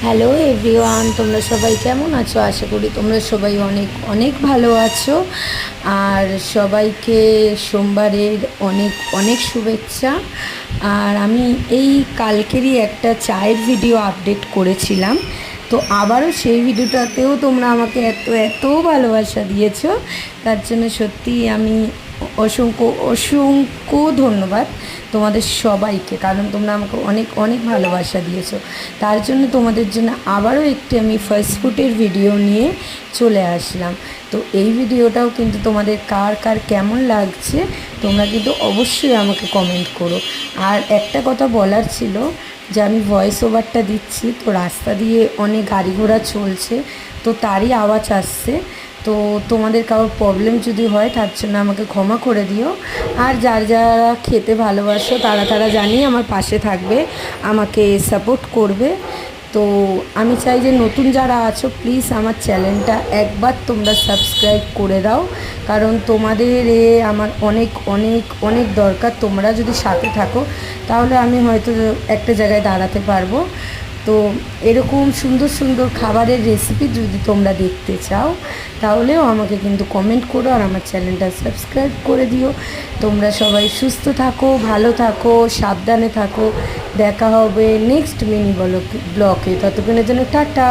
Hello everyone, তোমরা সবাই কেমন আছো? আশা করি তোমরা সবাই অনেক অনেক ভালো আছো। আর সবাইকে সোমবারের অনেক অনেক শুভেচ্ছা। আর আমি এই কালকেরই একটা চায়ের ভিডিও আপডেট করেছিলাম, তো আবারও সেই ভিডিওটাতেও তোমরা আমাকে এত এত ভালোবাসা দিয়েছো, তার জন্য সত্যিই আমি অসংখ্য অসংখ্য ধন্যবাদ তোমাদের সবাইকে। কারণ তোমরা আমাকে অনেক অনেক ভালোবাসা দিয়েছো, তার জন্য তোমাদের জন্য আবারও একটি আমি ফাস্ট ফুডের ভিডিও নিয়ে চলে আসলাম। তো এই ভিডিওটাও কিন্তু তোমাদের কার কার কেমন লাগছে তোমরা কিন্তু অবশ্যই আমাকে কমেন্ট করো। আর একটা কথা বলার ছিল যে আমি ভয়েস ওভারটা দিচ্ছি, তো রাস্তা দিয়ে অনেক গাড়ি ঘোড়া চলছে, তো তারই আওয়াজ আসছে। তো তোমাদের কারোর প্রবলেম যদি হয় তার জন্য আমাকে ক্ষমা করে দিও। আর যারা খেতে ভালোবাসো তারা তারা জানি আমার পাশে থাকবে, আমাকে সাপোর্ট করবে। তো আমি চাই যে নতুন যারা আছো প্লিজ আমার চ্যানেলটা একবার তোমরা সাবস্ক্রাইব করে দাও, কারণ তোমাদের আমার অনেক অনেক অনেক দরকার। তোমরা যদি সাথে থাকো তাহলে আমি হয়তো একটা জায়গায় দাঁড়াতে পারবো। তো এরকম সুন্দর সুন্দর খাবারের রেসিপি যদি তোমরা দেখতে চাও তাহলেও আমাকে কিন্তু কমেন্ট করো আর আমার চ্যানেলটা সাবস্ক্রাইব করে দিও। তোমরা সবাই সুস্থ থাকো, ভালো থাকো, সাবধানে থাকো। দেখা হবে নেক্সট মিনি ব্লকে। ততক্ষণের জন্য টাটা।